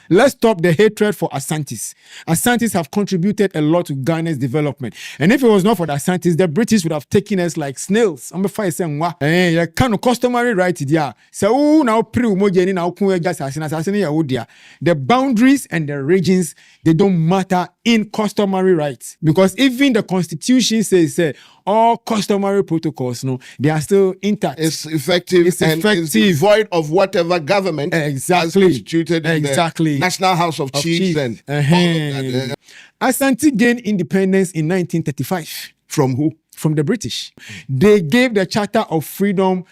Let's stop the hatred for Ashantis. Ashantis have contributed a lot to Ghana's development. And if it was not for the Ashantis, the British would have taken us like snails. I'm saying, you kind of customary right there. So now the boundaries and the regions, they don't matter in customary rights. Because even the Constitution says all customary protocols, they are still intact. It's effective. It's void of whatever government has instituted in the National House of Chiefs. And all of that. Ashanti gained independence in 1935. From who? From the British. They gave the Charter of Freedom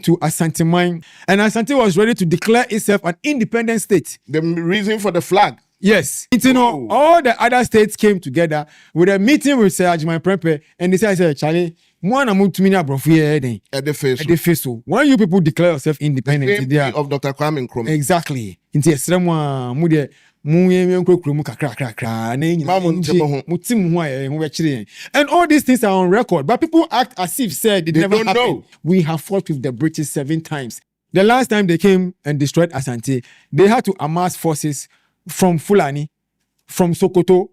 to Ashanti Mine, and Ashanti was ready to declare itself an independent state. The reason for the flag? Yes. All the other states came together with a meeting with Sir Mcbrown, and they said, Charlie, when you people declare yourself independent, the of Dr. Kwame Nkrumah. Exactly. And all these things are on record, but people act as if said it never happened. Know. We have fought with the British 7 times. The last time they came and destroyed Ashanti, they had to amass forces from Fulani, from Sokoto,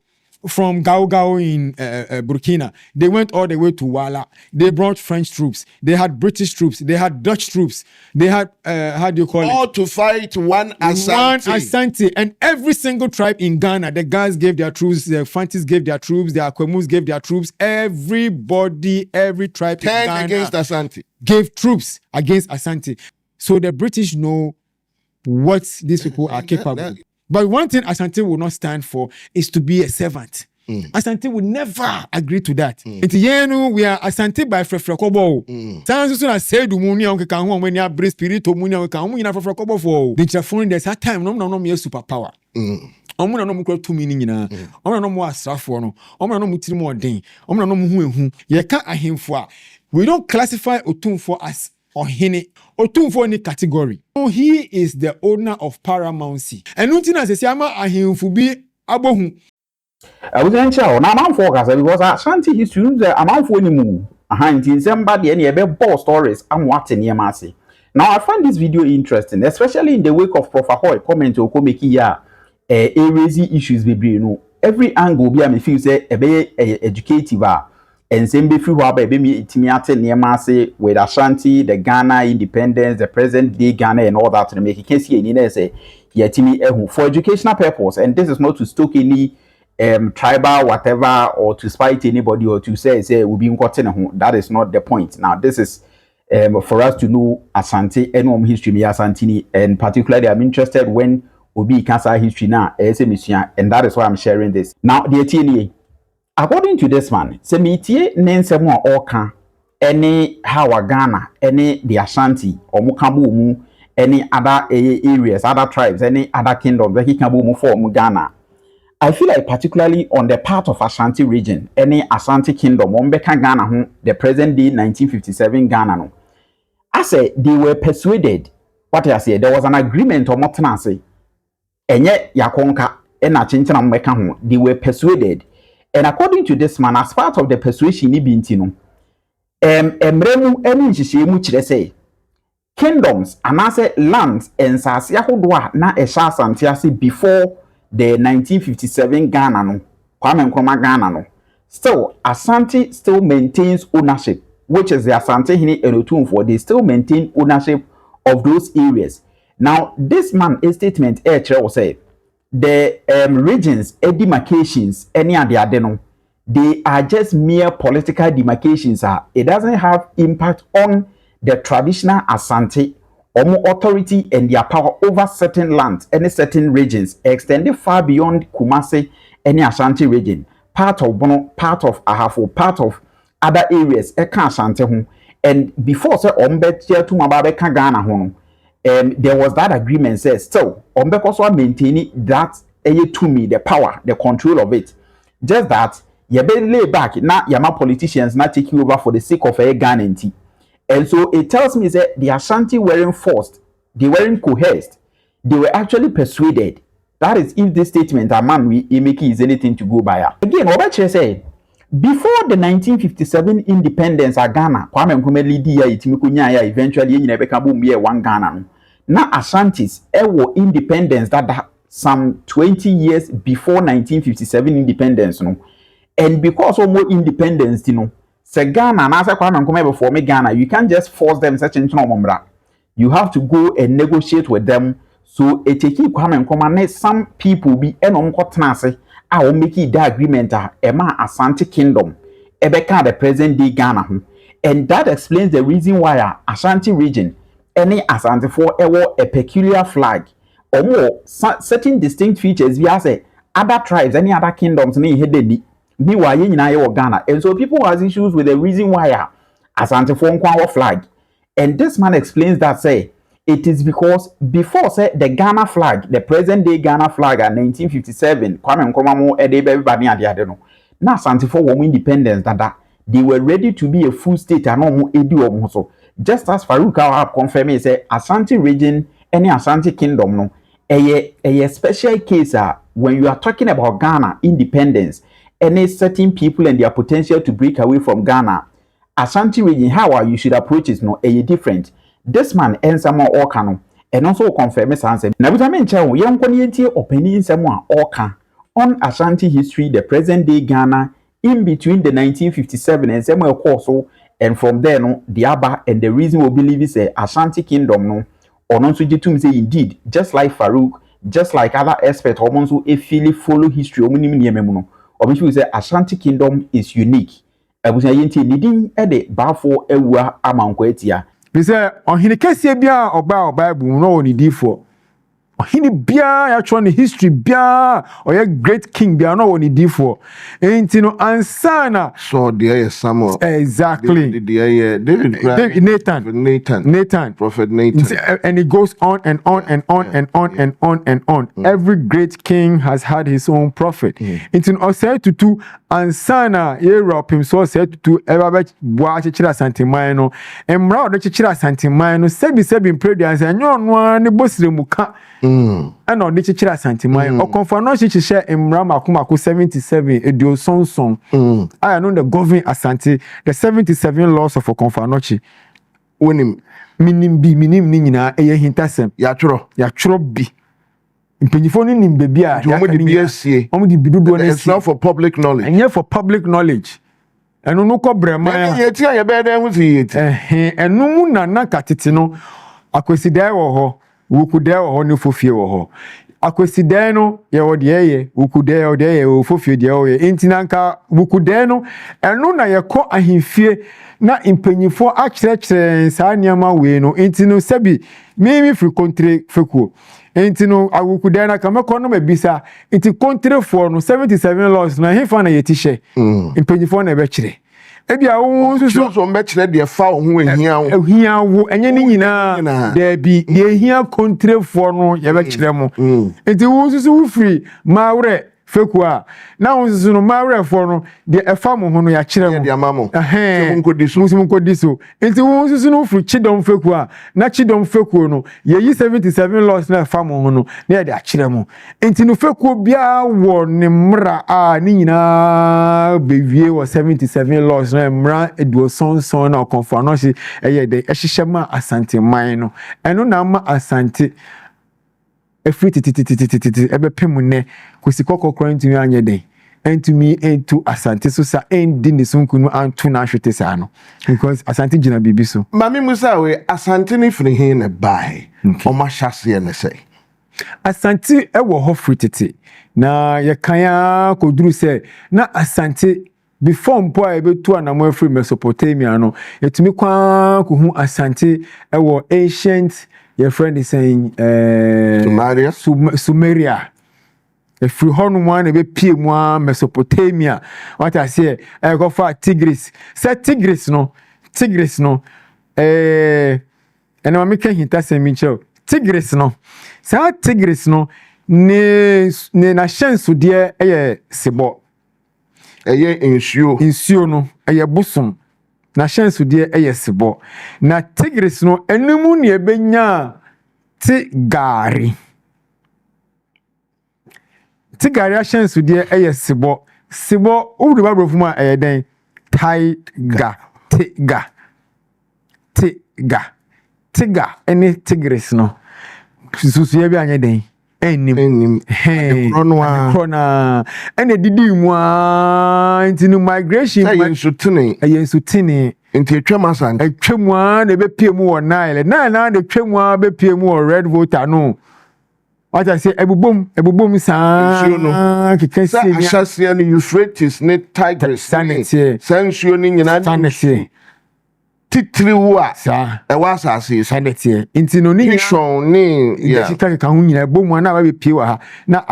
from Gao in Burkina. They went all the way to Wale. They brought French troops. They had British troops. They had Dutch troops. They had, how do you call it? All to fight one Ashanti. One Ashanti. And every single tribe in Ghana, the Gans gave their troops, the Fantis gave their troops, the Akwemus gave their troops. Everybody, every tribe in Ghana against Ashanti gave troops against Ashanti. So the British know what these people are capable of. But one thing Ashanti will not stand for is to be a servant. Ashanti will never agree to that. We are Ashanti by Frefrekobo. Sounds soon as said, when you have spirit, when you can Frefrekobo for the Jafon, there's a time, no superpower. I'm no more 2 meaning. I'm no more Saffono. I'm no more Ding. I'm no more who you can't him for. We don't classify Otumfo as Otumfo any category. So he is the owner of paramountcy. And nothing as a Siama ahimfu be abohu. I was in chow, now I'm focused because Ashanti history the amount for any move. In somebody any ball stories I'm watching near Mercy. Now I find this video interesting, especially in the wake of Prof. Hoy comment to Komeki ya raising issues be every angle be me feel say educative and same be free baby me timiate near Mercy with Ashanti, the Ghana independence, the present day Ghana and all that to make it can see any say here timi for educational purpose, and this is not to stoke any tribal whatever or to spite anybody or to say we'll be in that is not the point. Now this is for us to know Ashanti and history me Asantini, and particularly I'm interested when Obi Kasa history now and that is why I'm sharing this. Now the TNA, according to this man, se metie nense mo oka any how Ghana any the Ashanti or mukabu mu any other areas, other tribes, any other kingdoms that he can mu for Ghana. I feel like particularly on the part of Ashanti region, any Ashanti kingdom, Ghana, the present day 1957 Ghana. No. I say they were persuaded. What I say, there was an agreement on Motanase, and yet Yakonka and Achinchana they were persuaded. And according to this man, as part of the persuasion, say kingdoms and I say lands and Sasiahodwa na Esha Santiasi before the 1957 Ghana no, Kwame Nkrumah Ghana no. Still, Ashanti still maintains ownership, which is the Ashanti Hini and Otumfo. They still maintain ownership of those areas. Now, this man, a statement, will say, the regions, demarcations, any of the Addo, they are just mere political demarcations. It doesn't have impact on the traditional Ashanti or more authority and their power over certain lands, any certain regions, extended far beyond Kumasi, any Ashanti region, part of Bono, part of Ahafo, part of other areas, Eka Ashanti. And before Sir Ombet to Mababeka Ghana, there was that agreement says still Ombek also maintaining that to me the power, the control of it. Just that you better lay back, not Yama politicians not taking over for the sake of a Ghana. And so it tells me that the Ashanti weren't forced, they weren't coerced, they were actually persuaded. That is if this statement a man we make is anything to go by. Again, Obache said, before the 1957 independence of Ghana, Kwame Nkrumah lead eventually in Ebekabu one Ghana. Now Ashantis ewo independence that some 20 years before 1957 independence no. And because of more independence, you know, say Ghana and as I come before me Ghana, you can't just force them such into no. You have to go and negotiate with them. So it take come some people be tenase I will make it that agreement ema Asante Kingdom ebeka the present day Ghana. And that explains the reason why Ashanti region any Asante for a peculiar flag or more certain distinct features we say other tribes, any other kingdoms ni hidden meanwhile in Ghana. And so people has issues with the reason why Asante for our flag. And this man explains that say it is because before say the Ghana flag, the present day Ghana flag at 1957, Kwame Nkrumah everybody at the Addo. Now Asante for women independence that they were ready to be a full state and no edu so. Just as Farouk have confirmed say Ashanti region, any Ashanti kingdom no, a special case when you are talking about Ghana independence, any certain people and their potential to break away from Ghana, Ashanti region, how you should approach it no, different. This man and someone Okano, and also confirm his answer. Now, with a mention, young community opinion someone Oka on Ashanti history, the present day Ghana, in between the 1957 and Samuel Corso, and from there, no, the Abba and the reason we believe is a Ashanti kingdom, no, or non to say indeed, just like Farouk, just like other experts, or ones who follow history, or which we say Ashanti kingdom is unique. I was saying, needing a day, Bafo, Ewa, Amankwetia. Bisa ohini kese bia oba Bible no oni difo. Ohini bia ya chwa ni history bia oye great king bia no oni difo. Enti no ansana so there Samuel. Exactly. David Nathan. Prophet Nathan. And it goes on and on and on and on and on and on. Every great king has had his own prophet. Enti no say to ansana Europe himself said to ever wa chechira santimai no emra o chechira santimai no sebi pray and say nyo no ne bosire muka and o chechira santimai o confirm no chechira emra makumako 77 edio sonson I know the govern Asante the 77 laws of Okonfanochi wonim minim ni nyina eye hintasem ya tworo bi Impanyifo ni nimbebi a it's not for public knowledge. And yet for public knowledge. And no ko brema and no na katete no akwesida wo ho wukuda wo ho ne fofie wo ho akwesida no ye wo de ye wukuda wo de ye wo fofie de wo ye entinanka wukuda no eno na ye ko ahemfie na impanyifo a kyerɛkyerɛ saa niama we no entino sabi mimi free country fekuo entino awukuda na kameko no mabisa enti country for no 77 laws na hefa na yetishe impanyifo na be kyerɛ ebia wo so mbe kyerɛ de fa ho ehia wo enye ni nyina da bi de ehia country for no ye be kyerɛ mo enti wo so wo free mawre fekua na wonsu no mawre for no de efa mo ho no ya kyerɛ mo de amamo munkodiso enti wonsu no fru chidom fekua na chidom fekuo no ye 77 laws na efa mo ho no na de akyerɛ mo enti no fekuo bia wo ne mra a ni nyina bewie wo 77 laws na mra eduo sonson na Okonfanochi eye de ehyehyɛ ma Asante man no eno na ma Asante ebe pemune kusikoko krantu anye den entumi entu Asante so sa endi ne sunkunu antu na hwete sa no because Asante gina bibi so mami musa we Asante ni firi hin na bai o ma hyase ne sei Asante ewo ho fritete na ye kan koduru se na Asante before mpo ebe tu anamo free Mesopotamia no etumi kwa kuhu Asante ewo ancient your friend is saying Sumeria. If you honor one, a be Mesopotamia. What I say, I go for Tigris. Say Tigris no. And I'm making him tell me, Tigris no. Say Tigris no. Ne na chance dear sebo. Insure no. Busum. Na chance de sebo na Tigris no enemu ne ebenya tigari a chance de sebo odu babrofum a den tiga ene Tigris no susu ye bi anye den enim krona ene didi mu nti no migration yensutene nti etwam Asante etwam na be pie mu wo Nile na de twam be pie mu wo red voter no what I say ebubom sa kekesi ni Ashantis ni Euphrates ni Tigris sansuo ni nyina sanete titiri wa ewa asase sanete nti no ni shon ni ya ka hu nyina ebom na ba be pie wa ha na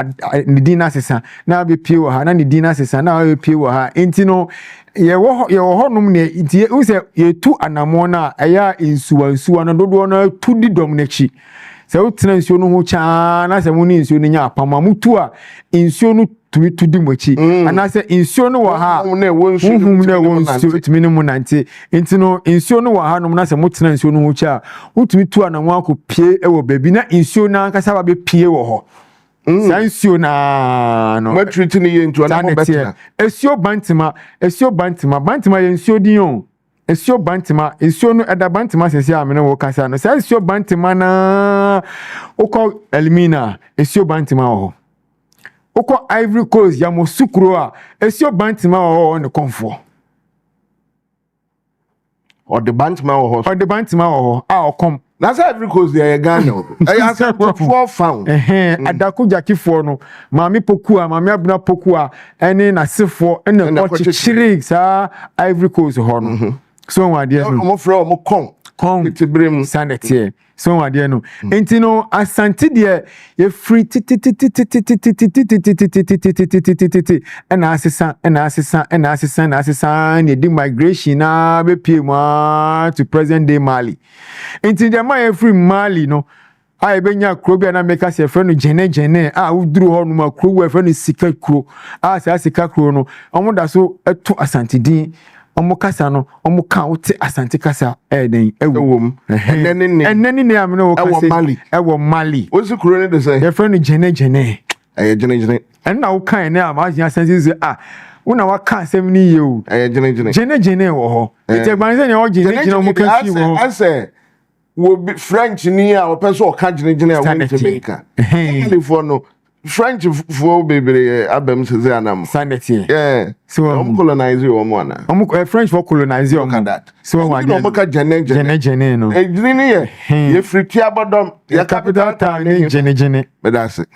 ni din na sesa na be pie wa ha na ni din na sesa na ba be pie wa ha nti no ye wo honum ne nti u se ye tu anamo na eya nsuwa no dodo no tu di dom n'echi se wo tena nsuo no ho cha na se mo ni nsuo no nya apama mutu a nsuo no tumi tu di mochi ana se nsuo no wa ha na wo nsuo tumi no munante nti no nsuo no wa ha no na se mo tena nsuo no ho cha utumi tu anamo akopie e wo baby na nsuo na nkasa ba be pie wo ho sansuo na no matriti ni ye ntu anamo betina esio bantima ye nsuo din o esio bantima esio no eda bantima sese amene wo kasa no sa esio bantima na ukọ elimina esio bantima ho ukọ Ivory Coast ya mosukuro a esio bantima ho ne konfo o de bantima ho a okom na sa Ivory Coast ya Ghana ya sa for found adako jakifo no maami pokua maami abuna pokua ene na sefo ene ochichiri sa Ivory Coast ho no so wade no mo fro mo kon tibrim sanete so wade no enti no Asante de ye free ena asesa ne di migration na be pie mu to present day Mali enti de ma ye free Mali no a ebenya kro bia na meka se frɛ no jene a uduru ho no ma kro we frɛ no sika kro a sa sika kro no omo da so eto Asante din omo kasa no omo ka wote Asante kasa den ewom enani ne amene wo kasa ewo Mali ozi kro ne de say ye frɛ no jene jene enna wo kan ne amaji Asante ze una wa kan sem ni ye o jene wo ho ite gban se ne o jene omo ka fi wo ase wo French ni a wo person o ka jene a wo Jamaica California no French for baby abem se anam sanity so colonize you one French for colonize you that so one no maka jene no jene ye free Adom ya capital town jene but that's it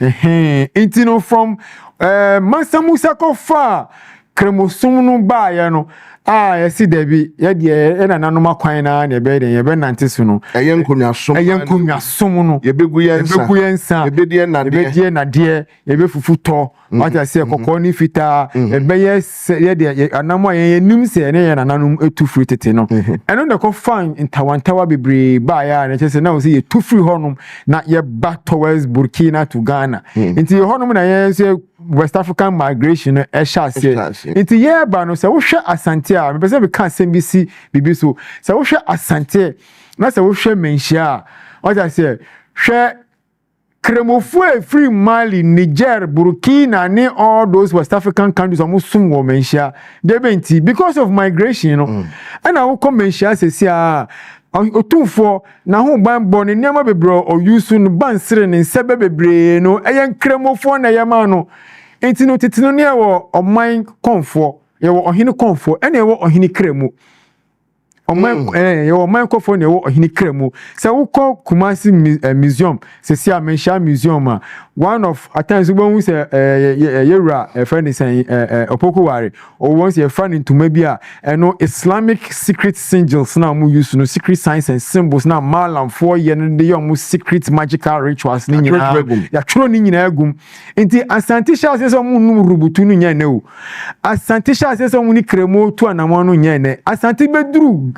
intino from Mansamusa Kofa kremosum no ba ya no yesi debi ye de na nanom akwan na ne be den ye be nante so no eyenkonwa som no ye begu yensa ye be die na de ye be fufuto wata se kokko ni fita ye be ye de anamo ye nim se ne ye na nanom etu free tete no eno de ko fan intawantawa bebre ba ya na chese na o se ye tu free honum na ye back towards Burkina to Ghana inti honum na ye se West African migration inti ye ba no se wo hwe Asante a me pese be kan SMBC bibi so se wo hwe Asante na se wo hwe menhia what I say hwe kremofo free Mali Niger Burkina ne all those West African countries amusum wo menhia debenti because of migration no and I will come menhia se sia otumfo na ho banbo ne niam bebro o yusu no bansere ne sebe bebre no eyen kremofo na yema no enti no titino ne wo oman konfo ye wo ohini konfo ene wo ohini kremu oman ye wo oman konfo ne wo ohini kremu se wo ko Kumasi museum se sia menhia museum a one of attimes we say yewra friend is opoko ware or once your friend into maybe no Islamic secret sigils na mu use no secret signs and symbols na malam 4 year no dey mu secret magical rituals ni nyina ya tworo ni nyina agum enti Asante sha se so mu nu rubutu no nya ne o Asante sha se so mu ni kremo tu anamo no nya ne Asante beduru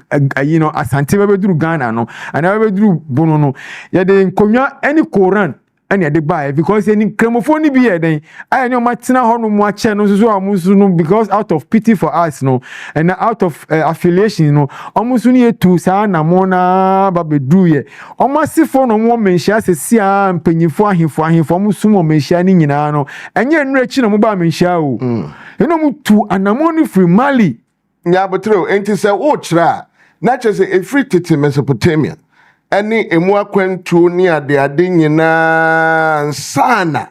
Asante beduru Ghana no ana beduru bono no ya de nkonwa any Quran and they buy because any cremophone be then I know my tina hono mu ache no so amusu no because out of pity for us no and out of affiliation no amusu ni etu sa na mo na ba bedu ye omasifo no mo menhia sesia mpanyifo ahefo amusu mo menhia ni nyina no enye nre chi no mo ba menhia o eno mu tu anamo ni free Mali nya botro enti se wo kira na che se e free tete Mesopotamia any emu akwantu ni ade nyina nsana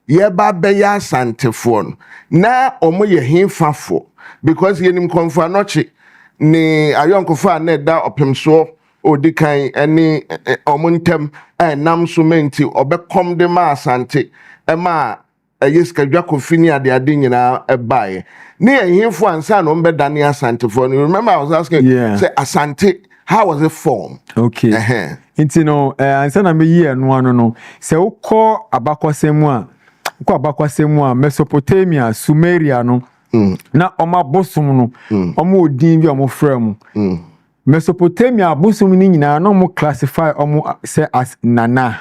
yeba beya Asantefo no na omo ye hemfafo because yenim konfa noche ni ayonkofo na da opemso odikan any omo ntem nam so menti obekom de ma Asante ema ayiska Kofi ni ade nyina ebaye ni hemfo ansa no mbedane Asantefo no. Remember I was asking say Asante, how was it formed? Okay. Inti no ansa na me ye no ano no se ukọ abakwasemu a Mesopotamia, Sumeria no na oma bosom no omo odin bi omo frem Mesopotamia bosom ni nyina na omo classify omo say as nana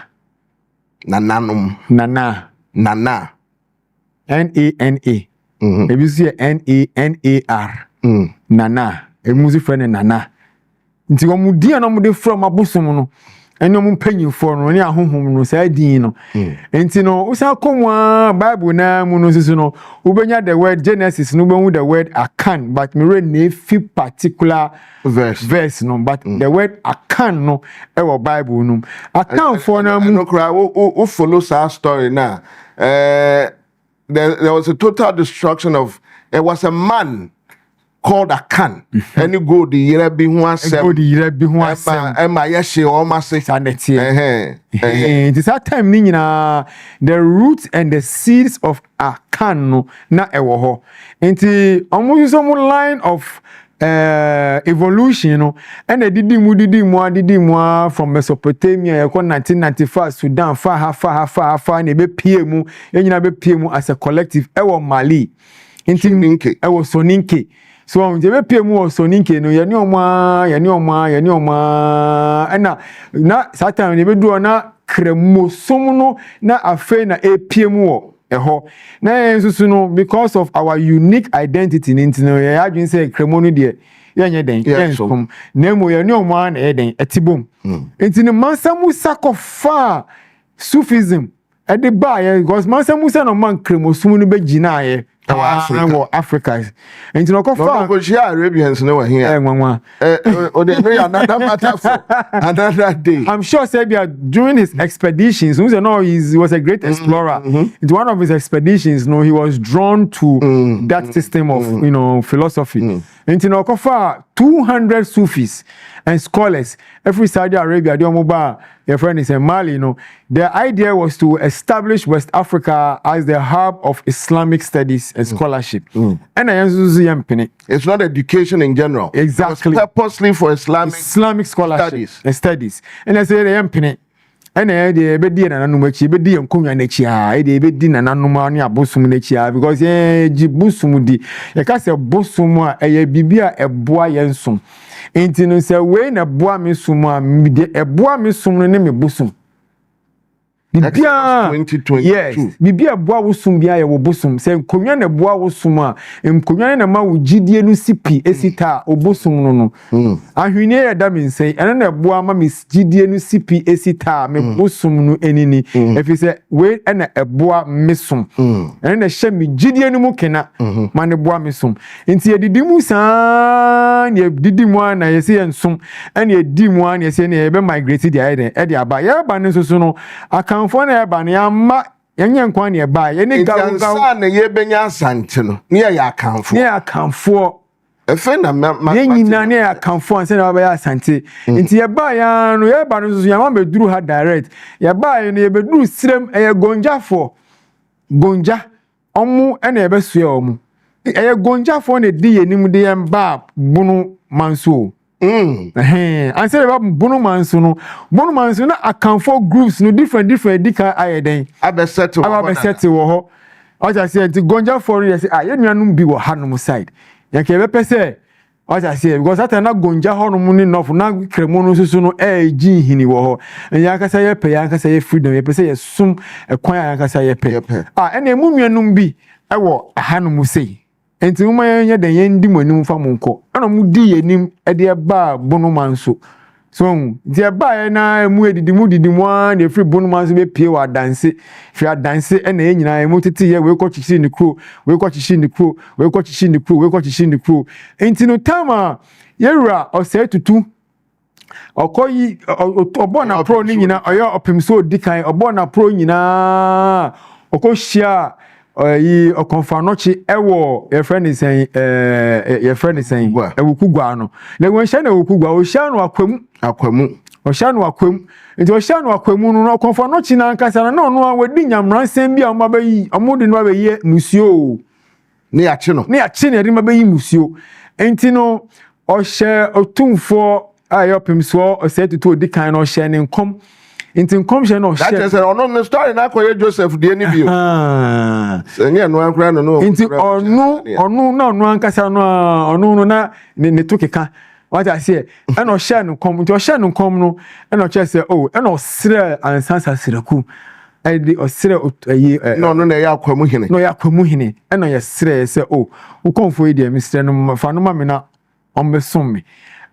NANA ebi so NANAR nana emuzi frene nana nti omo dia na omo de frem abosom no eno mo mpanyimfo no ne ahohom no sa din no enti no usa komwa Bible na mu no sisu no ubenya the word Genesis no behu the word akan but me read na fi particular verse no but the word akan no e wo Bible no akan for na mu no kra o follow sa story na there was a total destruction of there was a man called Akan. Any go the year be who asem. Emma yeshe o ma se sanity. It is that time nina the roots and the seeds of Akan no na ewo ho. Enti omo use some line of evolution no and didi mu from Mesopotamia yako 1995 Sudan fa na be pie mu enyina be pie mu as a collective ewo Mali. Enti ewo Soninke. So je be pie mu Soninke no ye ne oma na Satan ne be do na kremosom no na afe na epie mu eho na ensusu no because of our unique identity nintino ye adwin say kremo no de yenye den ensom na mo ye ne oma na eden etibom intino mansamu sakofa Sufism e de ba ye because mansamu sa no man kremosum no be gina ye Africa. And to Arabians know here. Another matter for another day. I'm sure Serbia during his expeditions, he was a great explorer. Into one of his expeditions, he was drawn to that system of philosophy. And to Kofa 200 Sufis and scholars every Saudi Arabia, your friend is in Mali, the idea was to establish West Africa as the hub of Islamic studies and scholarship. And it's not education in general. Exactly. It was purposely for Islamic scholarship and studies. And I say the and they be di na nanumachi be di nkonya nachi a they be di na nanuma ne abosum nachi a because jibusum di ye ka se bosum a eye bibia eboa yensom enti no se we na boa me sum a de eboa me sum ne me bosum bibia 2022 yes bibia boa wo sum bia ye wo bosum se nkonya na boa wo sum a nkonya na ma wo gidie no sipi esita obosum no ahwene ya da me nsei ene na boa ma me gidie no sipi esita me bosum no enini efi se we ena eboa me sum ene na hye me gidie no mu kena ma ne boa me sum enti ye didimu saa ne didimu na ye se ensum ene ye dimu na ye se ne ye be migrate dia eden e dia ba ye ba ne so no aka na eba na ma yenye nkwa na eba ye ne gawo na ye benya Asante no ne ya akanfo efe na nyina ne akanfo anse na ba ya Asante nti ye ba ya no ye ba no so ya ma beduru ha direct ye ba ye no ye beduru sirem ye gonja omu na ye besua omu ye gonjafo na di ye nim de ye ba bunu manso answer about Bono Manso na account for groups no different dika ayeden abesetto wo o ja say gonja for you say ye nuanum bi wo hanum side ya ke be pese o ja say because that na gonja honum ni enough na kremo no susu no ji hini wo ho ya ka say ye pe ya ka say freedom ye pese ye sum ekwan ya ka say ye pe ene emu nuanum bi e wo hanum sei enti mo yenya den yendi monim fa monko ana mu di yenim e de ba Bono Manso so de ba na mu edidimu an de free Bono Manso be pie wa dance na yenyina emu tete ye we ko chichi ni crew enti no tama yewura o say tutu okoyi obona pro ni nyina oyo opemso dikan obona pro nyina okohia yi okonfanochi ewo your friend is saying ewukugwa no le won hia na ewukugwa o hia no akwamu ohia no akwam nti ohia no akwamu no okonfanochi na nkasa na no wadi nyamransem bia omabayi omode no abayi musuo ne ya chi ne ade mabayi musuo nti no ohye otumfo ayopemso osetutu odikan no hye ne nkom nti nkom hye no hye that is ono no story na koye Joseph die ni bio senye no ankra no nti onu na onu ankasa no onu na ne tokeka what I say eno hye ne nkom nti ohye ne nkom no eno che say eno sre ansansa sreku edi osre ayi no na ya akwamu hene no ya akwamu hene eno ye sre say ukonfo yi de misre no fa no ma me na ombesom me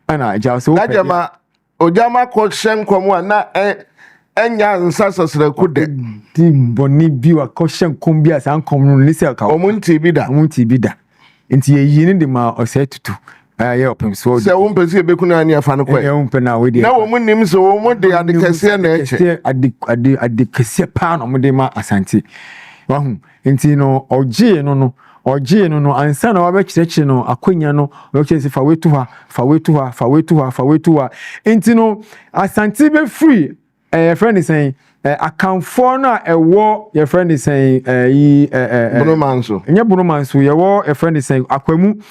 ana ja so najama ojama ko hyenkom na enya nsasa sreku de di boni biwa ko hyenkom bia san kom no ni se ka omunti bi da nti ye yi ni de ma osetutu ye opemso se wo mpesi ebekuna ani afa no kwa ye umpe na we de na wo munim se wo mo de ade kese na eche ade kese pa no mo de ma Asante wahu nti no ogie no ansa na wabe kirechi no akonya no okese fa wetu ha nti no Asante be free friend is saying akamfo na ewo your friend is saying Bonomanso enye Bonomanso yewo your friend is saying akwamu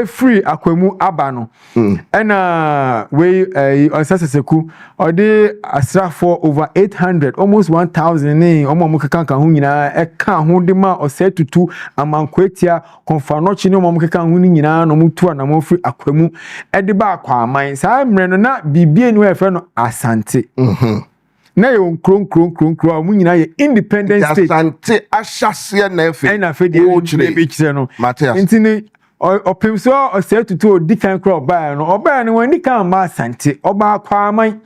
free akwamu aba no na we onsaseseku ode asrafo over 800 almost 1000 ni omo keka ho nyina eka ho de ma osetutu amankwetia konfanochi ni omo keka ho nyina no mutu na mo free akwamu ede ba akwaman sa mre no na bibie ni we friend no Asante na yo nkron mu nyina ye independent state Asante ahyase na efe na fe de be kire no nti ni opemso osetutu odikan kro oba no wani kan ma Asante oba kwaman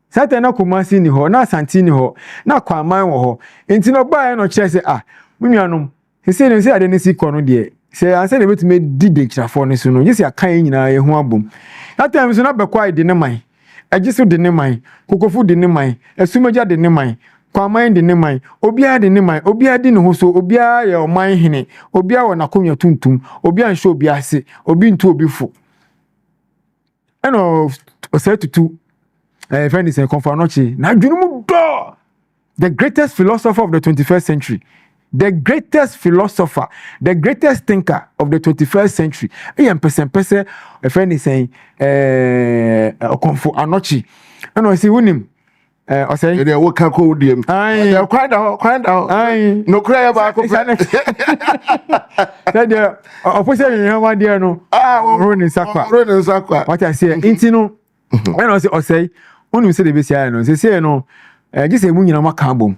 sata na kumasi ni ho na Asante ni ho na kwaman wo ho nti no oba no kire se munuanom se ade ne si kono de se anse na betume di de kirafo ne so no yesi akan nyina ye ho abom that time so na be kwai de ne man Agisu de ne man, Kokofu de ne man, Esumeja de ne man, Kwaman de ne man, Obia de ne man, Obia de ne hoso, Obia ye o man hene, Obia wa nakomya tuntum, Obia nsho obia se, Obi ntu obi fo. Eno osetutu friend is Konfanochi, na dwunumu do. The greatest philosopher of the 21st century. The greatest philosopher, the greatest thinker of the 21st century. Pese a friend is saying Okonfo Anochi. And I see winim. I say they work ko dem. Aye, quite out. Aye. No cry about that there opposite you one there no. Running sakwa. What I say intino. When I say onu say the be say no. Say no. Just say mu nyina maka bom.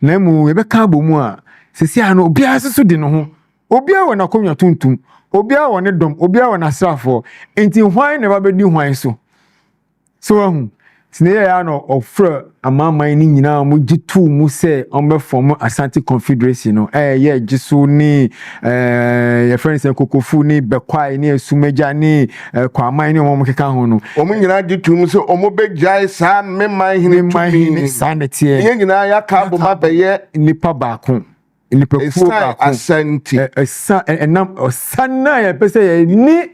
Na mu ebe ka bomu a sesi ano obia sesu de no ho obia wona konwa tuntum obia wona dom obia wona srafo enti hwan na ba bedi hwan so ahu sine ya no ofra amaman ni nyina mo gitu mu se on be form Asante Confederation no ye gisu ni ye friends Kokofu ni bekwai ni Esumeja ni kwaman ni mo keka ho no omo nyina gitu mu se omo be jai sa memman hini sanity ye nyina ya ka bo ma be ye nipa baako nipa ku baako Asante enam osana ye pese ye ni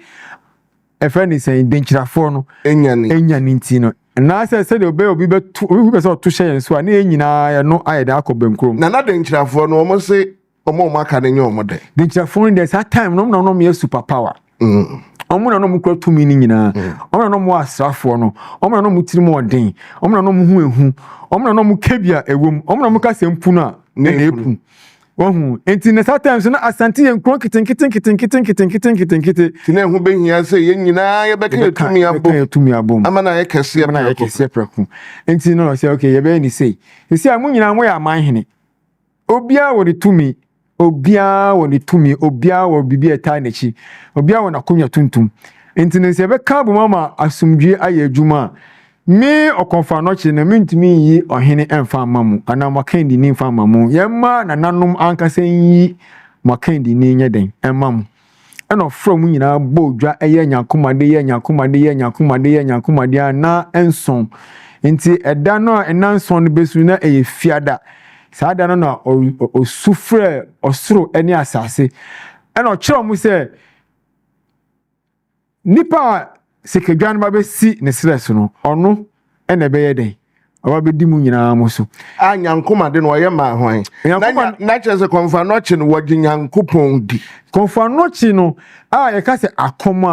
e friend is denchirafo no enya ni ntino na say de obi be so to share so na enyina ya no ayeda akobe nkrom na denchirafo no omo se omo maka na nye omo de denchirafo no that time no me super power omo na no mu kro tumi ni nyina omo na no mu asrafo no omo na no mu tirimo odin omo na no mu hu ehu omo na no mu kebia ewom omo na mu ka sempu na epu wohu enti na sometimes na Asante ye nkron kiten tine hu be hia se ye nyina ye beka tumi abom ama na ye kese preku enti no say okay ye be ni say amu nyina mo ya man hene obia wo de tumi obia wo bibi eta na chi obia wo na konya tuntum enti na se be ka bo mama asumdwe aye adwuma me Okonfanochi na mentimi yi ohene emfa mamu ana makandi ni emfa mamu yemma na nanom ankasa yi makandi ni nyeden emamu ɛna ɔfrɛ mu nyinaa bɔ odwa ɛyɛ nyankomade na enson nti ɛda no a ɛnanson no besu na ɛyɛ fiada saa da no na osufrɛ ɔsoro ɛne asase ɛna ɔkyerɛ mu sɛ nipa sekedwa no ba besi ne stress no ɔno ɛna ɛbɛyɛ den ɔba bɛdi mu nyinaa mo so nyankomade no ɔyɛ ma hwan na kyerɛ sɛ kɔmfanɔkye no wɔgye nyankopɔn di kɔmfanɔkye no a yɛka sɛ akom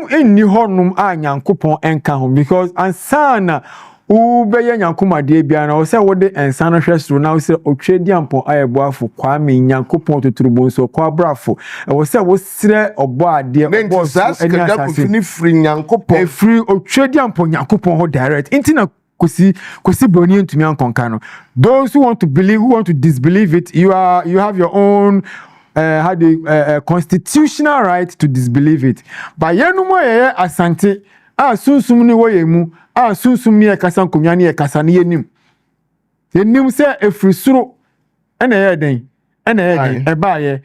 ɛnni hɔnom a nyankopɔn ɛnka ho because ansana wobɛyɛ nyankomadeɛ biara na wɔsɛ wode nsa no hwɛ soro na wɔsɛ otwe di ampɔ ayɛboafo kwame nyankopɔn toturubo nso kɔ abrafo wɔsɛ wosrɛ ɔbɔ adeɛ ɔbɔ so ɛne asase ne firi nyankopɔn efiri otwe di ampɔ nyankopɔn ho direct intina kosi boni ntumi ankonka no those who want to believe who want to disbelieve it you have your own constitutional right to disbelieve it but yenumo yeye asante a sunsum ni wo yemu a sunsum ni ekasa nkonwa ni ekasa ne yenim se efrisuro ena ye den ebaaye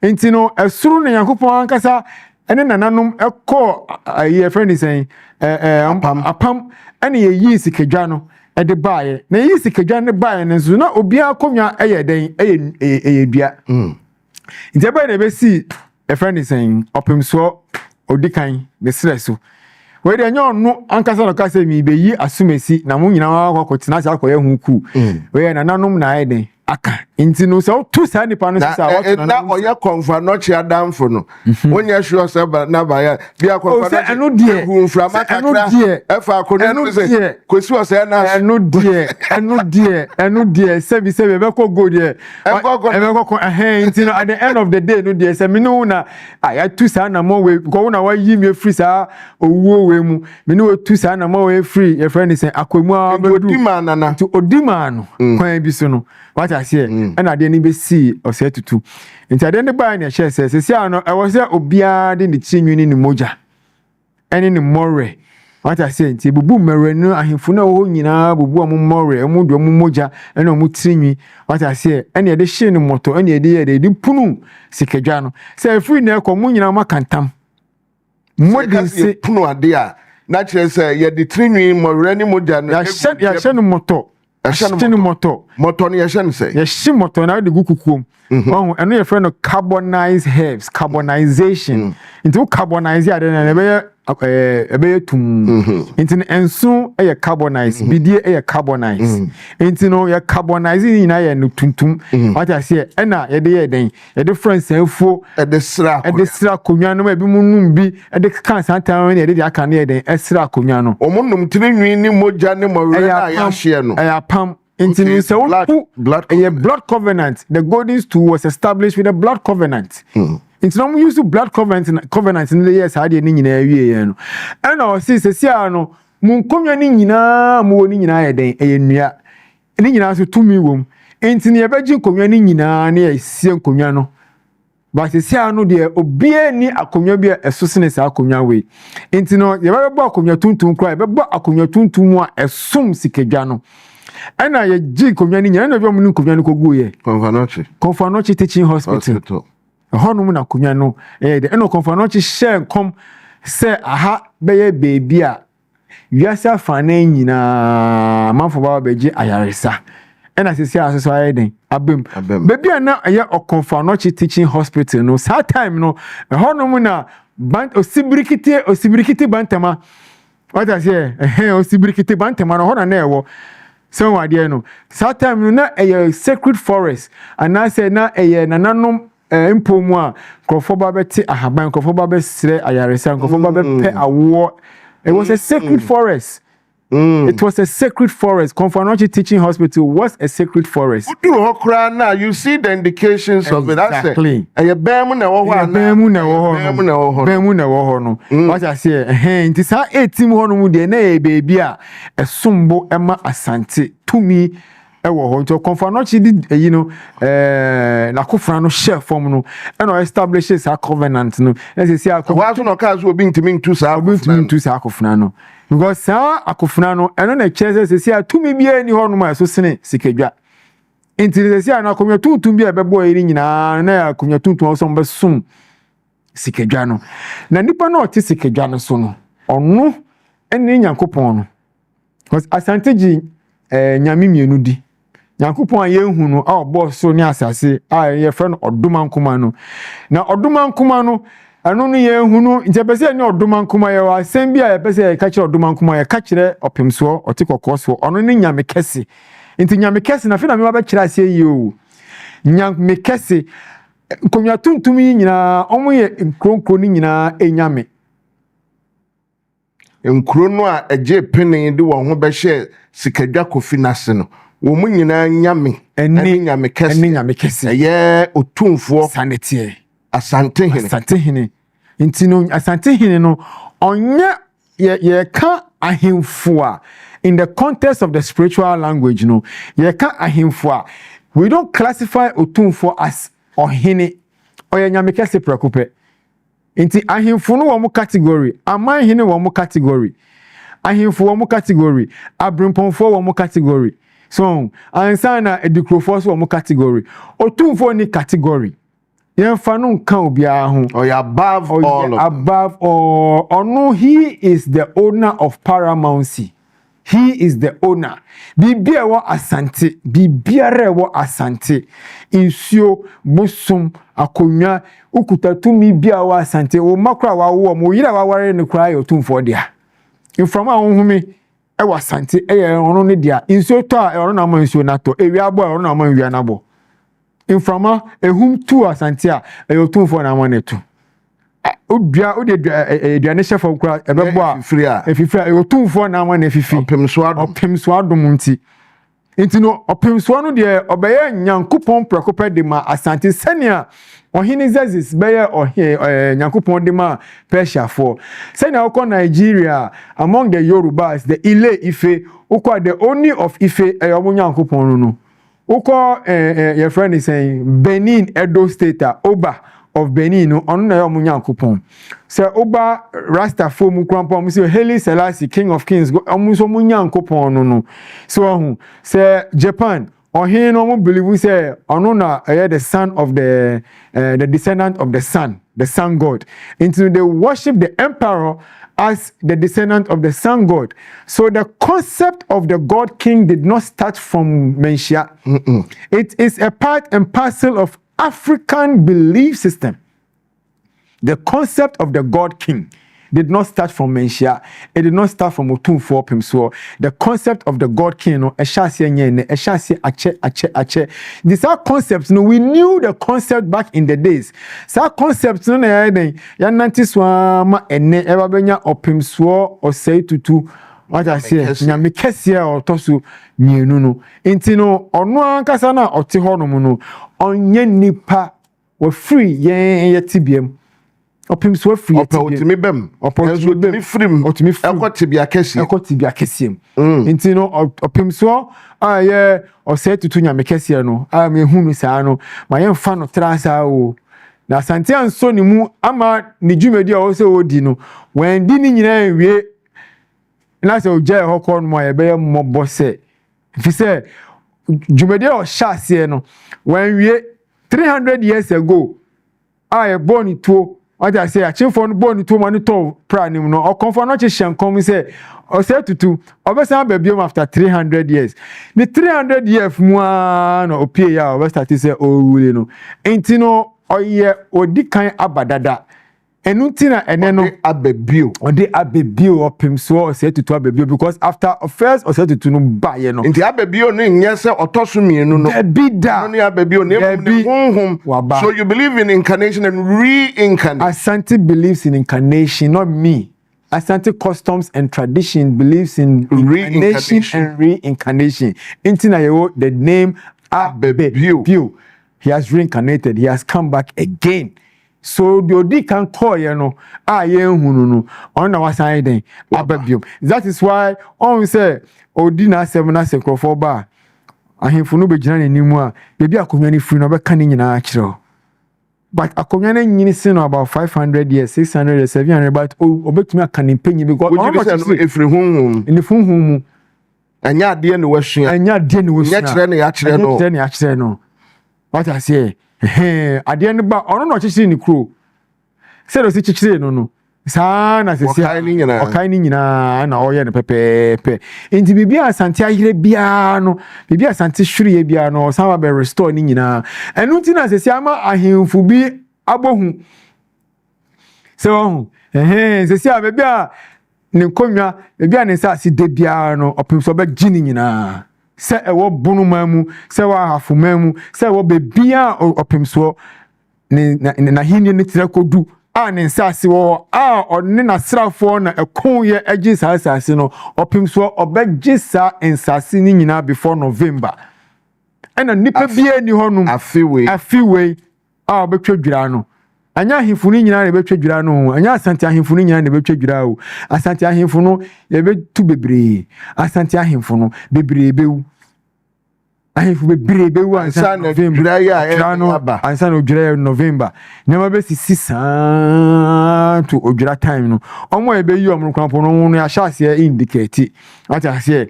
enti no esuro ne yakopon ankasa ene nananom ekọ aye friend sen apam ene ye yi sikedwa no ede baaye na yi sikedwa ne baaye ne nso na obia akonwa eye den eye dua nti ebe na be si friend sen opemso odikan ne sreso we de nyo no ankasa no kasa mi be yi asumesi na mo nyina akọkọtina sa akọye huku we na nanom na aye den aka nti no so tu sa nipa no sa na oye kɔmfanɔkye adamfo no wonya hwe sɛ na ba ya bia kɔmfanɔkye eno die hu mframa kakra ɛfa akɔne no sɛ kosi ɔsɛ na eno die sebi bɛkɔ go die ɛbɛkɔ nti no at the end of the day no die sɛ me no na aya tu sa na mo we ko na wa yi me free sa owuo we mu me no tu sa na mo we free your friend sɛ akwamu a bɛdu odima no kwan bi so no what I say and I didn't be see or say to nti ade ne ba na hye se se ano e wo se obia de ne chinwi ni moja ene ne more what I say nti bubu mere no ahemfu na wo nyina bubu omo more emu do omo moja ene omo chinwi what I say ene ye de hye ne moto ene ye de punu sikedwa no se free na ekomu nyina makantam modin se punu ade a na kire se ye de chinwi more ni moja no ya hye no moto Ashini moto ni yashan say. Yashi moto na de gukukum. Oh, eno your friend carbonized herbs, carbonization. Into carbonize ya na ebe tum. Into enso e carbonize, bidie e carbonize. Into no ya carbonize ni na ya no tuntum. What I say, ena ye den. Ye de friends enfo e de sra konwa no ebi munum bi e de kan santan we de aka na ye den esra konwa no. Omunum tirinwi ni moja ni mo re na ya hye no. Pam into blood covenant. The golden stool was established with a blood covenant. It's not used to blood covenant in the years had any in a year. And our sister Siano, Munkonya Nina, Moonina, a near Nina to 2 million. Ain't in the Virgin Communina near Sian Comiano. But the Siano, dear, obey ni a community associates are coming away. Ain't no, you ever bought on your tune cry, but bought a community to more assume Sikejano. And I G community, and a woman community go ye. Kɔmfanɔkye teaching hospital. Honum na kunya no de eno kɔmfanɔkye share kom se aha beye baby a wiasa fane nyina manfo ba beji ayaresa ena sisi aseso ayeden abem baby a na eye kɔmfanɔkye teaching hospital no sa time no honum na osibirikiti bantama what I say osibirikiti bantama no hona na ewo so wade no sa time no na eye sacred forest ana say na eye nananom impomu a Kofi ba beti ahaban Kofi ba be sire ayaresa Kofi ba be pe awo. It was a sacred forest. It was a sacred forest. Kɔmfanɔkye teaching hospital was a sacred forest. You see the indications of it. Exactly. Bemu na wo no. What I say, nti sa 18 ho no mu de na e baby a esombo ema asante tumi ewo ho nti kɔmfanɔkye di na Akuffo no share form no and establishes a covenant no say wa so no ka so obi ntimi ntu sa Akuffo no because sa Akuffo no eno na kyerɛ say tumi bia ni ho no ma so sene sikedwa nti say na akonya tuntum bia bɛbɔ yi nyina na akonya tuntum so mbɛsum sikedwa no na nipa na ɔte sikedwa no so no ɔno ɛne Nyankopɔn no because Asante gi nyame mienu di Nyankopɔn a yɛnhu no a ɔbɔ so ne asase a yɛfrɛ no ɔdoma nkoma no na ɔdoma nkoma no ɛno no yɛnhu no nti pɛsɛ ne ɔdoma nkoma yɛ wɔ asɛm bi a yɛpɛsɛ yɛka kyerɛ ɔdoma nkoma yɛka kyerɛ ɔpemsoɔ ɔte kɔkɔɔ so ɔno ne nyame kɛse nti nyame kɛse na afei na meba bɛkyerɛ aseɛ yi o nyame kɛse konwa tuntum yi nyinaa ɔmo yɛ nkronkro ni nyinaa enyame nkuro no a ɛgye pene de wɔn ho bɛhyɛ sikadwa Kofi nase no wɔn mu nyinaa nyame ɛne nyame kɛse ɛyɛ otumfoɔ sanetie Asante hene nti no Asante hene no ɔnyɛ yɛka ahemfo a in the context of the spiritual language no yɛka ahemfo a we don't classify otumfoɔ as ɔhene ɔyɛ nyame kɛse prɛkopɛ nti ahemfo no wɔ mo category aman hene wɔ mo category ahemfo wɔ mo category abrempɔnfoɔ wɔ mo category so ansa na edikrofoɔ so wɔ mo category otumfoɔ ni category yɛmfa no nka obiara ho ɔyɛ above all ɔno he is the owner of paramountcy. He is the owner. Bibia wa Asante, bibiara wa Asante. Insuo, bosom, akonya, ukuta tumi bia wa Asante. O makra wa wo mo yira wa ware ne kra yo tumfo dia. Inframa honhumi e wa Asante e ye ono ne dia. Insuo to a ono na ma insuo na to. Ewia bo ono na ma wia na bo. Inframa ehum tu Asante a e yo tumfo na ma ne to. Obra ode aduane chef of kra ebebo a efifiri a otumfo na ama na efifi opemso adom nti no opemso no de obeye Nyankopɔn prɛkopɛ de ma Asante senia ohene Zezis beye Nyankopɔn de ma Persia for senia ukọ Nigeria among the Yorubas the Ile Ife ukọ the only of Ife omo Nyankopɔn no ukọ your friend is saying Benin Edo state Obra of Benin no onu na yomu Nyankopon se oba rasta fo mu krampa mu se Haile Selassie King of Kings omu so mu Nyankopon no so hu se Japan ohin no mu believe say onu na the son of the descendant of the sun god into they worship the emperor as the descendant of the sun god. So the concept of the god king did not start from Menshia. It is a part and parcel of African belief system. The concept of the God King did not start from Menshia. It did not start from Otumfo Pemso. The concept of the God King, no, ache. These are concepts. No, we knew the concept back in the days. So concepts, no, yanantiswa ene ebabenya opemso or say to what I say, nyame kɛseɛ ɔtɔso mienu no nti no ɔno ankasa na ɔte hɔ no mu no ɔnyɛ nipa wɔ free yɛn yɛtibiam ɔpem so free ɔpɛwotimi bɛm ɔpɛwotimi frim ɛkɔtibia kɛseɛ nti no ɔpem so a yɛ ɔsɛ tutu nyame kɛseɛ no a mehu no saa no ma yɛmfa no tra saa o na Asante anso ne mu ama ne dwumadi a ɔsɛ odi no wɔn di ne nyinaa wie na se oje hokọ no ma ebe mmobọ se fi se dwumedi o hyase no when we 300 years ago I born to what I say achimfo no born to man to pranim no okonfo no chehyankom se o se tutu obesan ba biom after 300 years the 300 years mu na opie ya o start say o rule no enti no oye odikan abadada Enutina eneno abebio opim so say to abebio because after first or say to no buy no nti abebio no nyɛ sɛ ɔtɔso mienu no ebida no abebio ne honhom so you believe in incarnation and reincarnation. Asante believes in incarnation, not me. Asante customs and tradition believes in incarnation and reincarnation. Intina the name abebio. He has reincarnated, he has come back again. So the odi can call no hunu no on na wasan den ababiom. That is why on say odi na asem na sekrofo ba ahemfo no begina n'animu a bebi akonwa ni free no be kan nyina akire. But akonwa na nyini sin about 500 years 600 years 700 but obetumi aka ne penyi because on what you efri honhom in the honhom mu anya ade ne wasua nya kyerɛ ne ya kyerɛ no what I say ade ne ba ono no kyesi ni kro Say those chichire no. Saa na sesi okai ni nyina na oye ne pepepe. Enti bibia Asante ayire bia no, bibia Asante hwere bia no, saa ba restore ni nyina. Enu ti na sesi ama ahemfu bi abohu. So sesi a bibia ne konwa, bibia ne sa si de bia no, opimso be gini nyina. Se ewo bunu mamu, se wa hafu mamu, se wo bebia opimso na hinye ne tira kodu. Ne nsase wo ɔne nasrafo na ɛkonye agi saa asase no opim so obegye saa nsase ni nyina before November ɛna nipa bia ni hɔnom afiwe obetwa dwira no anya ahemfo ni nyina na betwa dwira no anya Asante ahemfo ni nyina na betwa dwira o Asante ahemfo no yebetu bebre Asante ahemfo no bebre bewu ahemfo bebre bewu ansa November ansa no dwira November nyama be sisi saa to odwira time no omo ebe yi omro kwampo no no ya hyase indicate ata se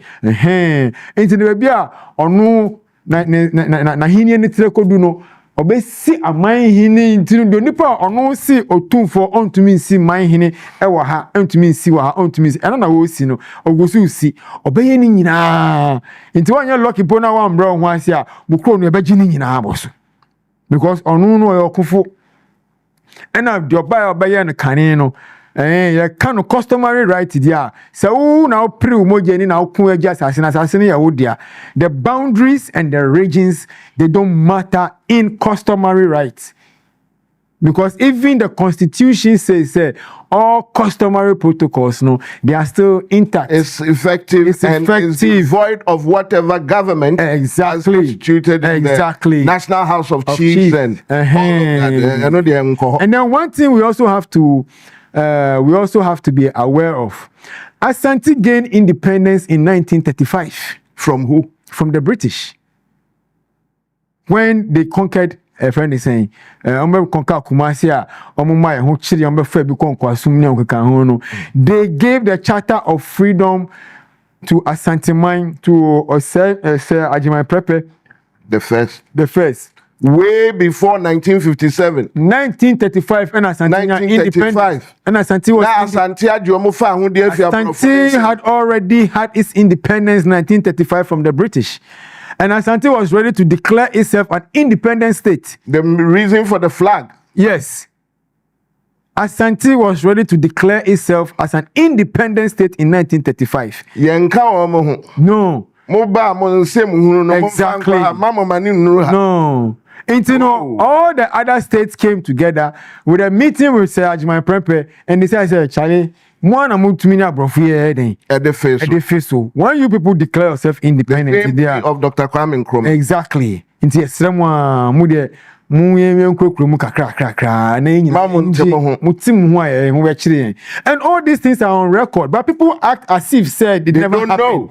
enti ne be a ono na hinie ne tire kodu no obesi aman hini ntinu do nipa ono si otumfo ontumi nsi man hini ewa ha ontumi nsi wa ha ontumi nsi ena na wo si no ogusu si obeye ni nyina nti wanya lucky po na wa mbra ho ase a bukro no ebeji ni nyina aboso because ono no Akuffo ena de obeye no kane no ya kan customary right dia se wo na opre umoje ni na okun agi asase na asase ne ya wodia the boundaries and the regions they don't matter in customary rights because even the constitution says all customary protocols no they are still intact. It's effective and is void of whatever government exactly constituted in the National House of Chiefs and all of that. And then one thing we also have to be aware of. Asante gained independence in 1935. From who? From the British. When they conquered, a friend is saying, conquer Kumasia, they gave the Charter of Freedom to Asante Mine, to Agyapong, the first. Way before 1957. 1935 and Asante and Asante had already had its independence in 1935 from the British. And Asante was ready to declare itself an independent state. The reason for the flag? Yes. Asante was ready to declare itself as an independent state in 1935. No. Exactly. No. And you know, all the other states came together with a meeting with Agyapong, and they said, Charlie, when you people declare yourself independent, the of Dr. Nkrumah. Exactly. And all these things are on record, but people act as if said it never happened. Know.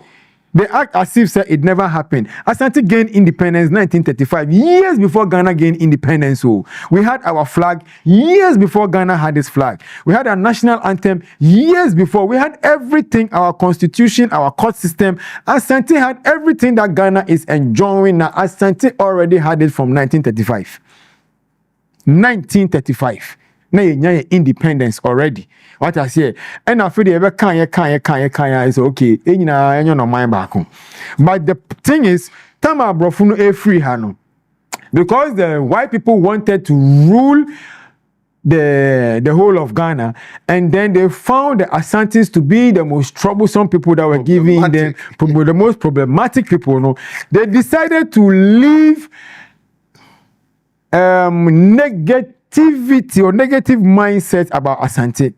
They act as if said it never happened. Asante gained independence in 1935, years before Ghana gained independence. So we had our flag years before Ghana had its flag. We had our national anthem years before. We had everything, our constitution, our court system. Asante had everything that Ghana is enjoying now. Asante already had it from 1935. 1935. Now you independence already. What I say, and I feel ever can is okay. No mind back. But the thing is, Tama Brofuno a free hano. Because the white people wanted to rule the whole of Ghana, and then they found the Ashantis to be the most troublesome people that were giving them the most problematic people. No, they decided to leave negativity or negative mindset about Asante.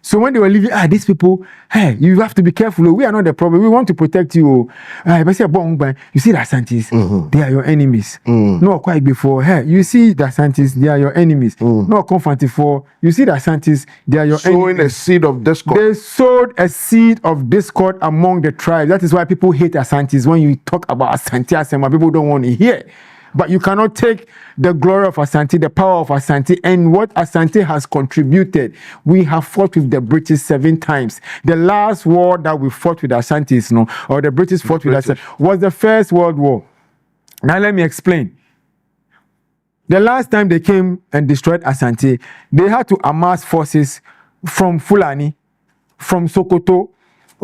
So when they were leaving, these people, hey, you have to be careful. We are not the problem. We want to protect you. You see the Ashantis, they are your enemies. No, quite before. Hey, you see the Ashantis, they are your enemies. No, confronted for. You see the Ashantis, they are your enemies. Sowing a seed of discord. They sowed a seed of discord among the tribes. That is why people hate Ashantis. When you talk about Asante, Asempa, people don't want to hear. But you cannot take the glory of Asante, the power of Asante, and what Asante has contributed. We have fought with the British 7 times. The last war that we fought with Ashantis, or the British fought with Asante, was the First World War. Now let me explain. The last time they came and destroyed Asante, they had to amass forces from Fulani, from Sokoto,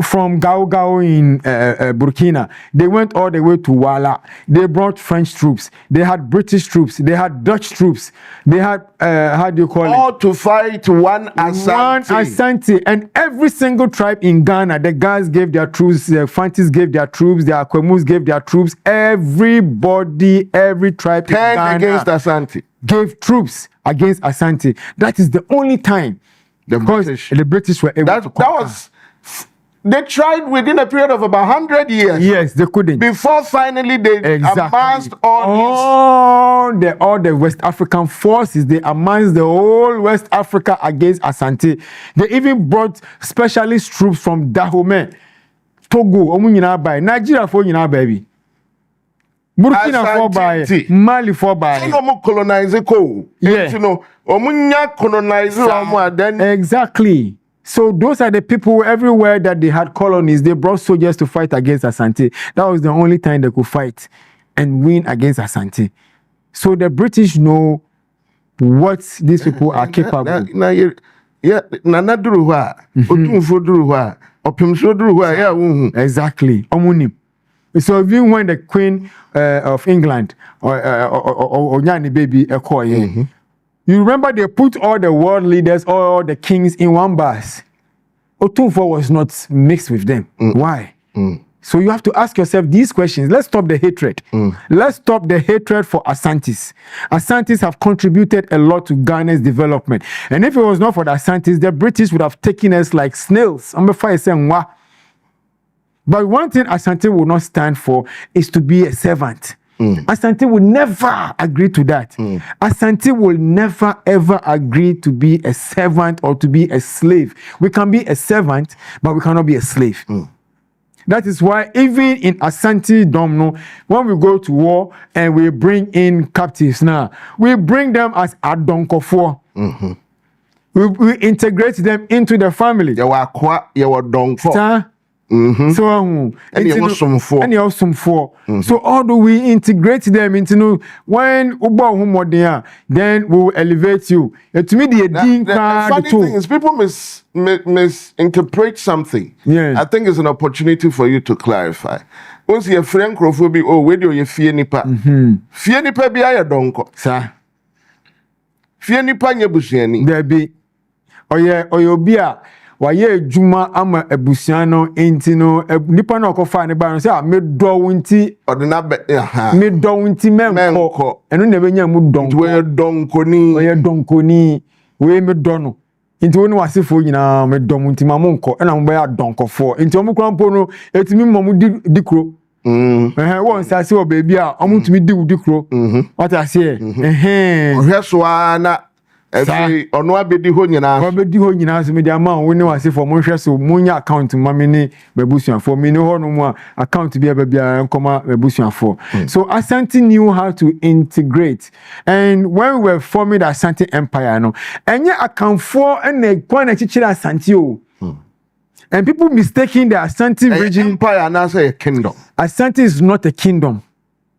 from Gao in Burkina. They went all the way to Wale. They brought French troops. They had British troops. They had Dutch troops. They had, how do you call it? All to fight one Asante. One Asante. And every single tribe in Ghana, the Gans gave their troops, the Fantis gave their troops, the Akwemus gave their troops. Everybody, every tribe in Ghana against Asante. Gave troops against Asante. That is the only time the British were able to conquer. They tried within a period of about 100 years. Yes, they couldn't. Before finally they amassed all the West African forces. They amassed the whole West Africa against Asante. They even brought specialist troops from Dahomey, Togo, Nigeria for baby. Burkina for by Mali for by. Colonize yeah. You know, colonize then exactly. So those are the people everywhere that they had colonies. They brought soldiers to fight against Asante. That was the only time they could fight and win against Asante. So the British know what these people are capable. Exactly. So even when the Queen of England or Nyani baby you remember they put all the world leaders, all the kings in one bus. Otumfuo was not mixed with them. Why? So you have to ask yourself these questions. Let's stop the hatred. Let's stop the hatred for Ashantis. Ashantis have contributed a lot to Ghana's development. And if it was not for the Ashantis, the British would have taken us like snails. But one thing Ashanti will not stand for is to be a servant. Asante will never agree to that. Asante will never ever agree to be a servant or to be a slave. We can be a servant, but we cannot be a slave. That is why even in Asante Domno, when we go to war and we bring in captives now, we bring them as Adom Kofi. We integrate them into the family. Yawa So so how do we integrate them into when then we will elevate you. To me, the funny thing is people misinterpret something. Yeah. I think it's an opportunity for you to clarify. Once your friend Nkrumah be where do you fear nipa? Fear nipa be a donko. Sir. Fear nipa nyebusiani. There be Oyobia. Waye juma ama ebusiano entino nipa na okofa ne ba no say me do wonti odena me do wonti menko eno na benya mu donko we donkoni we me do no nti woni wasefo nyina me do wonti ma monko ena mo ba ya donkofo nti omo krampo no etimi mamu dikro won sa se o baby a omo tumi dikro what I say ohweso na every ono abedi ho nyina so me dia ma woni wase for mo hwe so munya account ma me ne babusuan for me ne ho no mu account bia nkoma babusuan for. So Asante knew how to integrate, and when we were forming the Asante Empire no enye akanfo na kwa na chichira Asante o. And people mistaking the Asante region empire and as a kingdom. Asante is not a kingdom.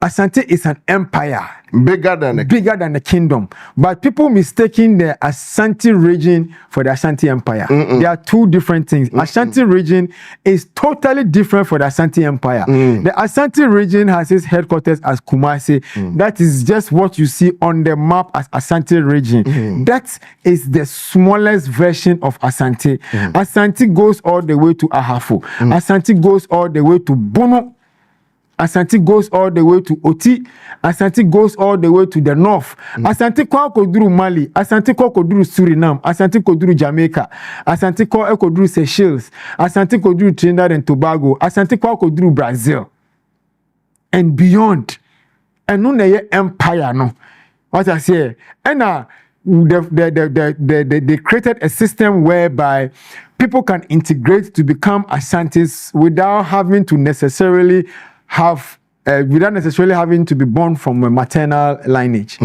Asante is an empire. Bigger than a kingdom. But people mistaking the Asante region for the Asante Empire. There are two different things. Asante region is totally different for the Asante Empire. The Asante region has its headquarters as Kumasi. That is just what you see on the map as Asante region. That is the smallest version of Asante. Asante goes all the way to Ahafo. Asante goes all the way to Bono. Asante goes all the way to Oti. Asante goes all the way to the north. Asante kwa koduru Mali. Asante kwa koduru Suriname. Asante koduru Jamaica. Asante kwa koduru Seychelles. Asante koduru Trinidad and Tobago. Asante kwa koduru Brazil. And beyond. And no na empire no. What I say? And they created a system whereby people can integrate to become Ashantis without having to necessarily without necessarily having to be born from a maternal lineage.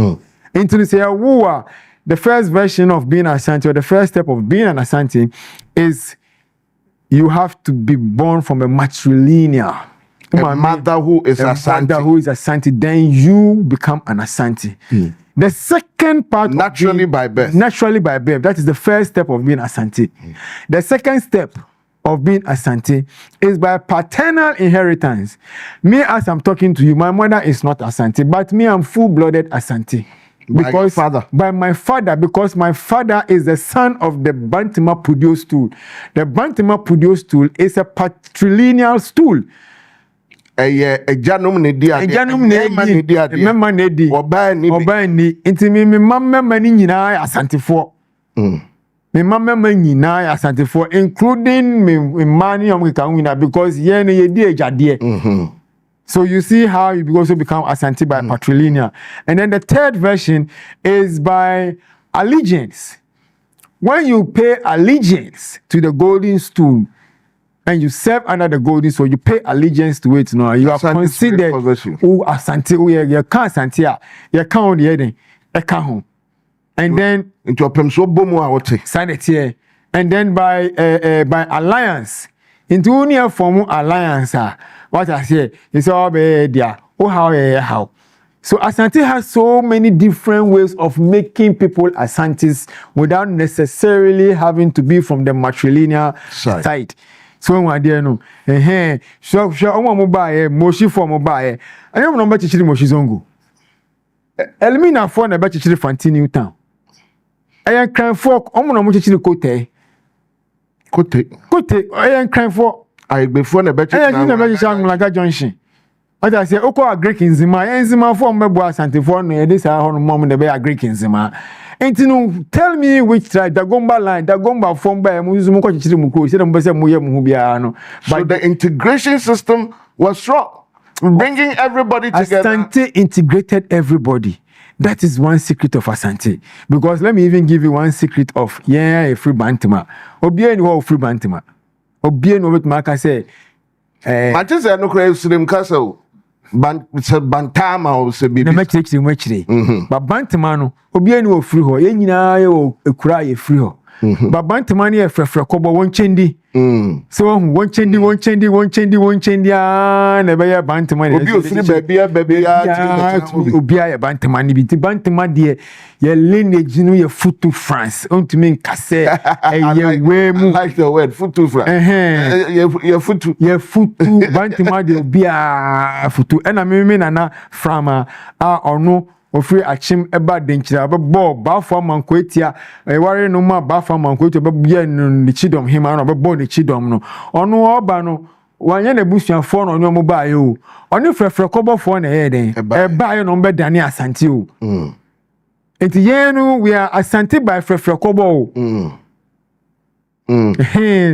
Into the say, the first version of being Ashanti, or the first step of being an Ashanti, is you have to be born from a matrilineal. a mother who is Asante, then you become an Asante. The second part naturally by birth. That is the first step of being Asante. The second step of being Asante is by paternal inheritance. Me, as I'm talking to you, my mother is not Asante, but me, I'm full-blooded Asante. Because by my father, because my father is the son of the Bantima Pudio stool. The Bantima Pudio stool is a patrilineal stool. Janum ne dia memma ne di oba ni inti me mamma ni nyina asantefo me mamma nyina asantefo including me money on because ye no ye di ejade. So you see how you also become Asante by patrilineal. And then the third version is by allegiance. When you pay allegiance to the golden stool and you serve under the golden stool, you pay allegiance to it. No, you are considered Asante. You can't Asante. You can't the home. And then into a pemso bomu sign it here. And then by alliance, into union form alliance. What I say is all there. How. So Asante has so many different ways of making people Asantes without necessarily having to be from the matrilineal side. So when we there no, so omo buy moshi for mo buy. I am number chichiri moshi zongo. Elimina for na be chichiri fanti new town. I am crying for omo no mo chichiri kote. I am crying for I before na be chichiri na junction. What I say, Oko Greek Nzima for Mcbrown Asante for no this are mom the be Greek Nzima. And you tell me which tribe Dagomba line, Dagomba form by Muzumu Kochiri Muko, said Mubiano. But the integration system was strong, bringing everybody together. Asante integrated everybody. That is one secret of Asante. Because let me even give you one secret of a free bantima. Obien who free bantima. Obien with Maka say, Manchester no cry Slim Castle. Bantama o se bibi. Na mechire. But Bantama no obi ani o free ho. Ye nyina ye o ekura ye free ho. But Bantama ne frefre kobo won chendi. So won chendi na be ye Bantama ne. Obi o free baby obi ya Bantama ne bi. Bantama de ye lineage no ye foot to France. Ontumi nkase ye we mu. I like the word foot to France. Ye foot to Bantama de obi a foot. Ena me na from ono ofri achim eba denchira be bo ba fo manko etia ware no ma ba fo manko etia be bia ni chidom hima no be bo ni chidom no ono oba no wanye na busuafo no onyo mo ba ye o oni frefre kobofo na ye den eba ye no be dane Asante o enti ye no we are Asante by frefre kobo o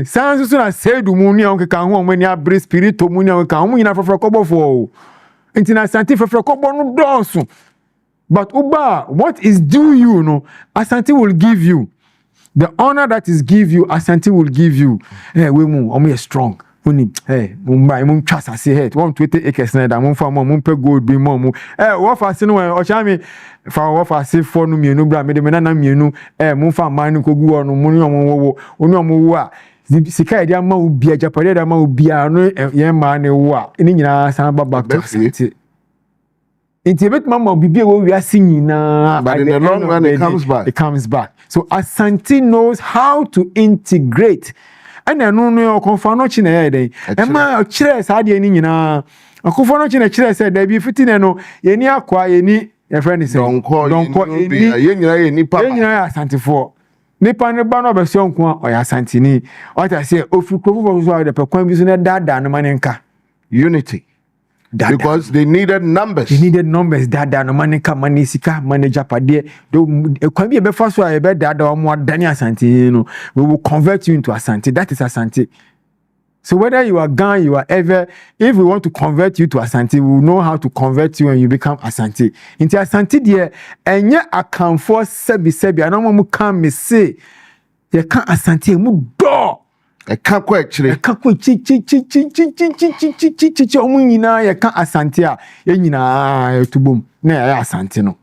sans so na sedu mu ni on keka ho mani abre spirito mu ni on keka ho nyina frefre kobofo enti na Asante frefre kobo no donso. But Uba, what is due you, no? Asante will give you. The honor that is give you, Asante will give you. Hey, we are strong. Hey, Mumbai, trust us here. 120 acres na da fa pe gold be mom. What for sinu o chami fa what for say for no mienu bra me de me na mienu fa man ko gu onu mu wo a sika dia ma obi Agyapong dia ma obi a no ye ma ne wo a ni nyina san ba back to Asante. But in the long run, it comes back. It comes back. So Asante knows how to integrate. And I know no confano chine ede. Ema chire sa de ni nyina. Akuffo no chine chire say da bi fitin no ye ni akwa ye ni your friend is don't call ye nyina ye ni papa. Ye nyina Asante for. Nipa ne ba no be so nko o ya Asante ni. What I say ofukofo so de pekwan bi so na dada no manenka. Unity. Dada. Because they needed numbers. Dada no manika manisika manager pade. Kwan bi e be fa so e be dada o mo dani Asante no. We will convert you into Asante. That is Asante. So whether you are Gan, you are ever, if we want to convert you to Asante, we will know how to convert you and you become Asante. Into Asante there, enye account for sebi. I don't want come me say, you can't Asante mu do. I can't quite chi omu nyina ye ka Asante a ye nyina tubom na ya Asante no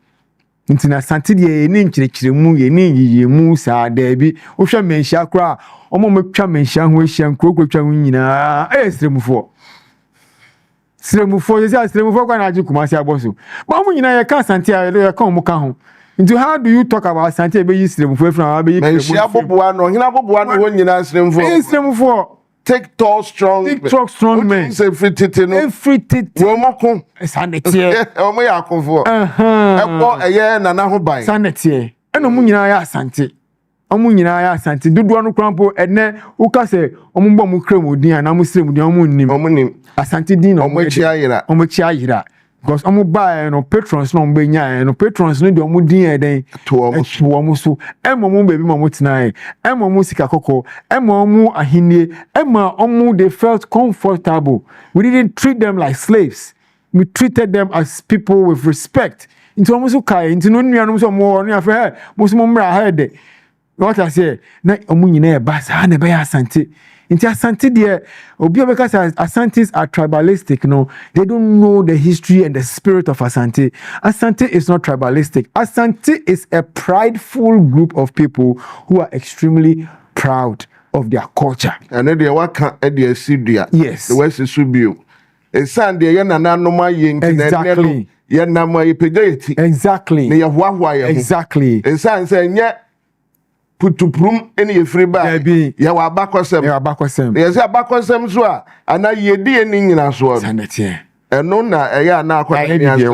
nti na Asante de ye nkyerɛkyerɛ mu ye ne yiye mu saa da bi wo hwɛ menhia kora omo metwa menhia ho ahia nkrokotwa ho nyina esremfo Sremufo, you say Sremufo kwa na aju Kumasi aboso. But omo nyina ye ka Asante a ye ka omo ka ho. Into how do you talk about Asante be yi Sremufo from be yi Men shia boboa no, hina boboa no ho nyina Sremufo. Sremufo. Take tall strong. Take tall strong men. Say free tete no. Free tete. Wo moko. Sanetie. Omo ya Akuffo. Eko eye nana ho ban. Sanetie. Eno mu nyina ya Asante. Omo nyina ya Asante. Dodo no krampo ene uka se omo mbo mu krem odin ana mu srem odin omo nnim. Omo nim. Asante din omo chi ayira. Omo chi ayira. Because omo buy no patrons no mbe nya no patrons no de omo din e den to omo so emo mo baby mo tena emo mo sika kokko emo mo ahenie emo omo they felt comfortable. We didn't treat them like slaves. We treated them as people with respect. Into omo so kai into no nuanom so mo no afa mo so mo mra ha de. What I say na omo nyina e ba sa na be ya Asante. Inti Asante there, obi because Asantes are tribalistic, no, they don't know the history and the spirit of Asante. Asante is not tribalistic. Asante is a prideful group of people who are extremely proud of their culture. And then they work at the Sidia. Yes. The West is Subu. A Sunday, Yananoma Yin, exactly. Yanama Epidate. Exactly. Exactly. A son saying, yeah. Put to prum any free bag. Yawa bakosem. Yawa bakosem. Yes, a bakosem swa. And I ye dear ning as well. Sanity. And no na a ya na quite any answer.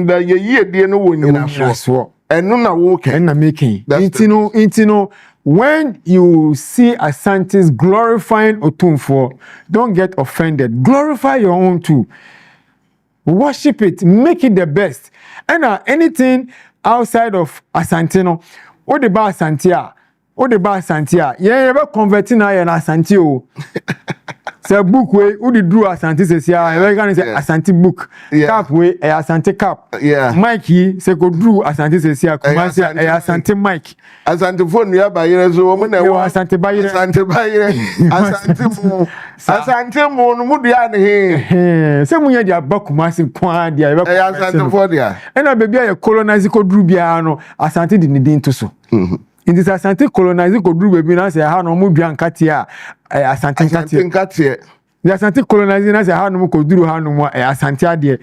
The ye dear no one in as well. And no na walking. And na making. Intino. When you see Asantes glorifying Otumfo, don't get offended. Glorify your own too. Worship it. Make it the best. And anything outside of Asantino, what about Santia? What about Santia? Yeah, ever converting na Asante o. Say book way, who did do Asante says yeah, ever gonna say Asante book. Cap way, Asante cap. Yeah. Mikey say go do Asante says yeah, Kumasi Asante Mike. Asante phone ya bayire so omo na wa Asante bayire. Asante bayire. Asante mo no mu dia ne he. Say munya dia ba Kumasi kwa dia ever. Asante for dia. And na baby ya colonize ko dru bia no Asante di ne din to so. In this Asante colonize ko dru baby na say ha no mu dua nkate a Asante nkate. Nkate. The Asante colonize na say ha no mu ko dru ha no mu Asante ade.